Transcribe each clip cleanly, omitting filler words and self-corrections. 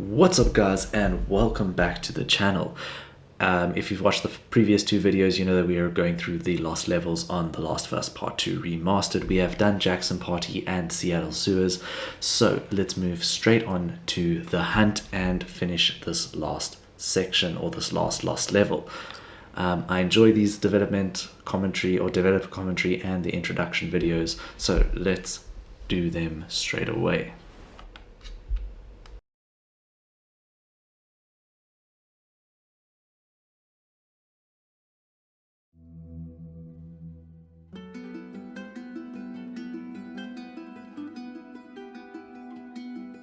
What's up guys, and welcome back to the channel. If you've watched the previous two videos, you know that we are going through the lost levels on The Last of Us Part 2 Remastered. We have done Jackson Party and Seattle Sewers, so let's move straight on to the hunt and finish this last section, or this last lost level. I enjoy these developer commentary and the introduction videos, so let's do them straight away.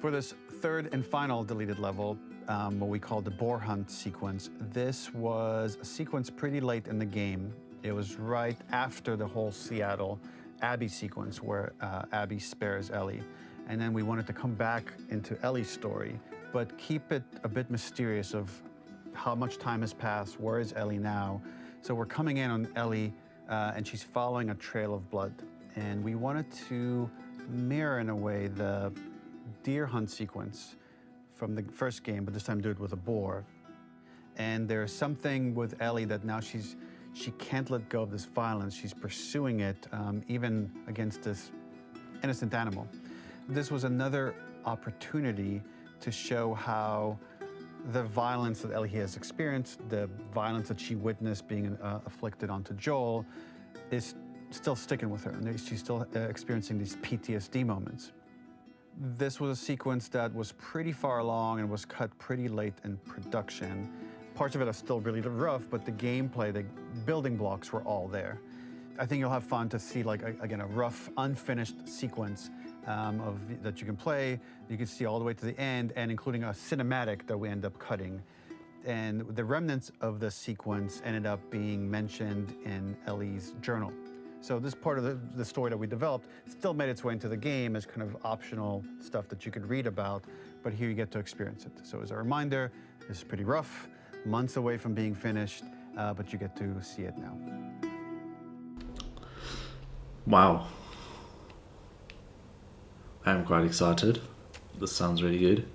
For this third and final deleted level, what we call the boar hunt sequence, this was a sequence pretty late in the game. It was right after the whole Seattle Abby sequence where Abby spares Ellie. And then we wanted to come back into Ellie's story, but keep it a bit mysterious of how much time has passed, where is Ellie now? So we're coming in on Ellie and she's following a trail of blood. And we wanted to mirror in a way the deer hunt sequence from the first game, but this time do it with a boar. And there's something with Ellie that now she can't let go of this violence. She's pursuing it, even against this innocent animal. This was another opportunity to show how the violence that Ellie has experienced, the violence that she witnessed being afflicted onto Joel, is still sticking with her, and she's still experiencing these PTSD moments. This was a sequence that was pretty far along and was cut pretty late in production. Parts of it are still really rough, but the gameplay, the building blocks were all there. I think you'll have fun to see, like, again, a rough, unfinished sequence that you can play. You can see all the way to the end, and including a cinematic that we end up cutting. And the remnants of the sequence ended up being mentioned in Ellie's journal. So this part of the story that we developed still made its way into the game as kind of optional stuff that you could read about, but here you get to experience it. So as a reminder, this is pretty rough, months away from being finished, but you get to see it now. Wow. I'm quite excited. This sounds really good.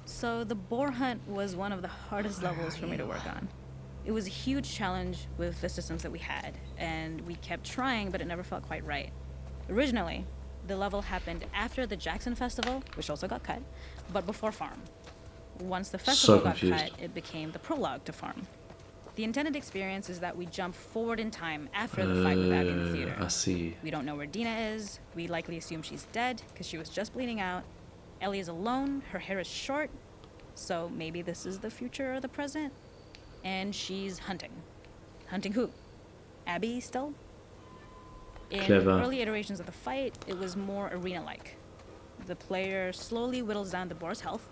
So the boar hunt was one of the hardest levels for me to work on. It was a huge challenge with the systems that we had, and we kept trying, but it never felt quite right. Originally, the level happened after the Jackson Festival, which also got cut, but before Farm. Once the festival got cut, it became the prologue to Farm. The intended experience is that we jump forward in time after the fight with Abby in the theater. I see. We don't know where Dina is. We likely assume she's dead because she was just bleeding out. Ellie is alone. Her hair is short. So maybe this is the future or the present. And she's hunting. Hunting who? Abby still? In Clever. early iterations of the fight, it was more arena-like. The player slowly whittles down the boar's health.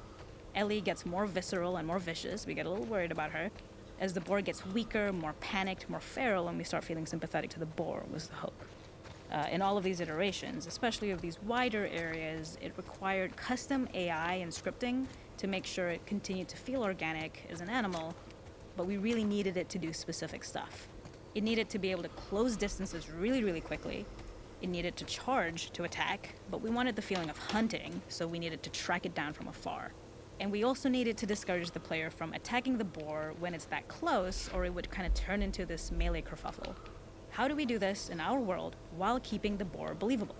Ellie gets more visceral and more vicious. We get a little worried about her. As the boar gets weaker, more panicked, more feral, and we start feeling sympathetic to the boar was the hope. In all of these iterations, especially of these wider areas, it required custom AI and scripting to make sure it continued to feel organic as an animal, but we really needed it to do specific stuff. It needed to be able to close distances really, really quickly. It needed to charge to attack, but we wanted the feeling of hunting, so we needed to track it down from afar. And we also needed to discourage the player from attacking the boar when it's that close, or it would kind of turn into this melee kerfuffle. How do we do this in our world while keeping the boar believable?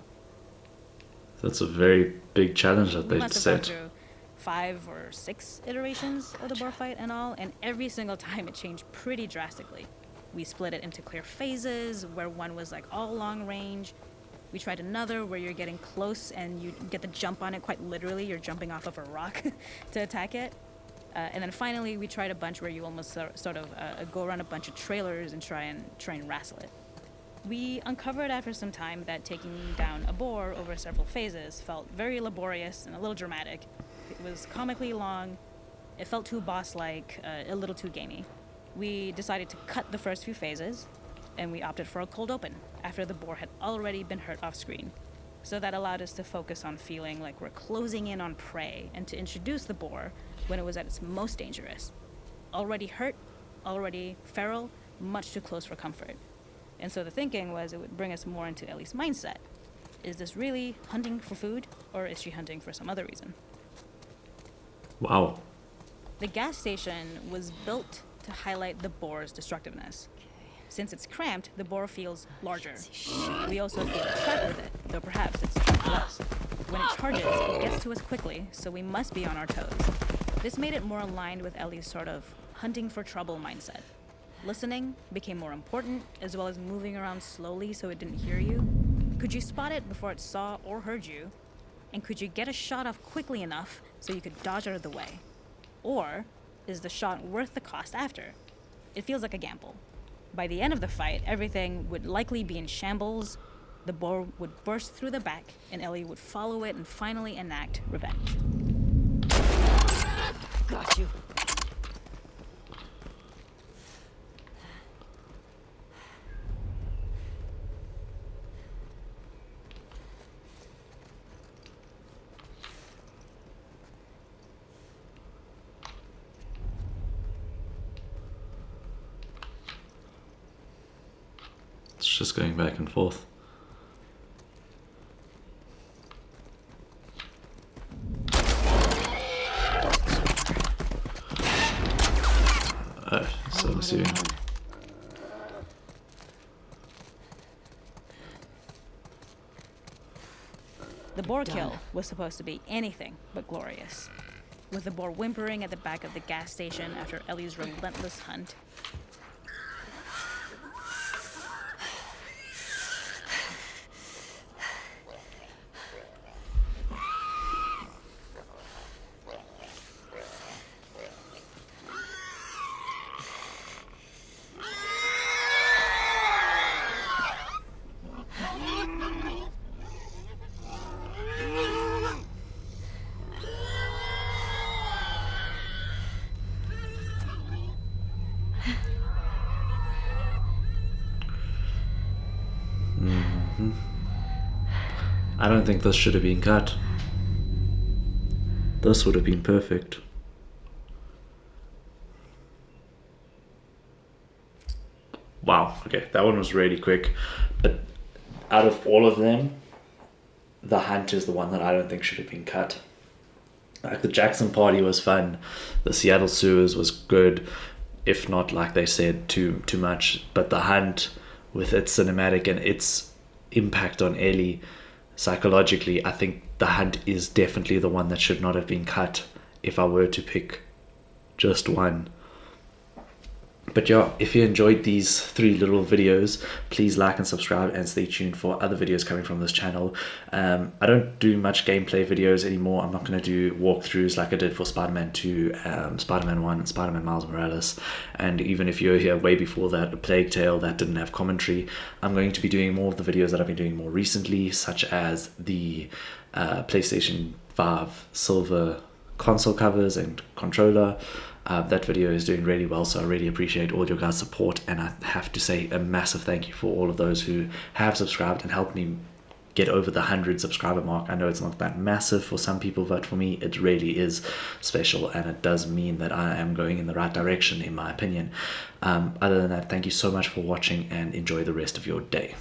That's a very big challenge that We they've must have gone set. through 5 or 6 iterations of the boar fight and all, and every single time it changed pretty drastically. We split it into clear phases, where one was like all long range. We tried another where you're getting close and you get the jump on it, quite literally, you're jumping off of a rock to attack it. And then finally we tried a bunch where you almost sort of go around a bunch of trailers and try and wrestle it. We uncovered after some time that taking down a boar over several phases felt very laborious and a little dramatic. It was comically long, it felt too boss-like, a little too gamey. We decided to cut the first few phases, and we opted for a cold open after the boar had already been hurt off screen. So that allowed us to focus on feeling like we're closing in on prey and to introduce the boar when it was at its most dangerous. Already hurt, already feral, much too close for comfort. And so the thinking was it would bring us more into Ellie's mindset. Is this really hunting for food, or is she hunting for some other reason? Wow. The gas station was built to highlight the bore's destructiveness. Since it's cramped, the bore feels larger. We also feel trapped with it, though perhaps it's trapped with us. When it charges, it gets to us quickly, so we must be on our toes. This made it more aligned with Ellie's sort of hunting for trouble mindset. Listening became more important, as well as moving around slowly so it didn't hear you. Could you spot it before it saw or heard you? And could you get a shot off quickly enough so you could dodge out of the way? Or is the shot worth the cost after? It feels like a gamble. By the end of the fight, everything would likely be in shambles, the boar would burst through the back, and Ellie would follow it and finally enact revenge. Got you. It's just going back and forth. Oh, so I'm assuming. The boar kill was supposed to be anything but glorious. With the boar whimpering at the back of the gas station after Ellie's relentless hunt, I don't think this should have been cut. This would have been perfect. Wow, okay, that one was really quick. But out of all of them, the hunt is the one that I don't think should have been cut. Like, the Jackson party was fun. The Seattle sewers was good, if not, like they said, too much. But the hunt, with its cinematic and its impact on Ellie psychologically, I think the hunt is definitely the one that should not have been cut if I were to pick just one. But yeah, if you enjoyed these 3 little videos, please like and subscribe and stay tuned for other videos coming from this channel. I don't do much gameplay videos anymore. I'm not going to do walkthroughs like I did for Spider-Man 2, Spider-Man 1, and Spider-Man Miles Morales. And even if you're here way before that, A Plague Tale, that didn't have commentary, I'm going to be doing more of the videos that I've been doing more recently, such as the PlayStation 5 silver console covers and controller. That video is doing really well, so I really appreciate all your guys' support, and I have to say a massive thank you for all of those who have subscribed and helped me get over the 100 subscriber mark. I know it's not that massive for some people, but for me it really is special, and it does mean that I am going in the right direction, in my opinion. Other than that, thank you so much for watching, and enjoy the rest of your day.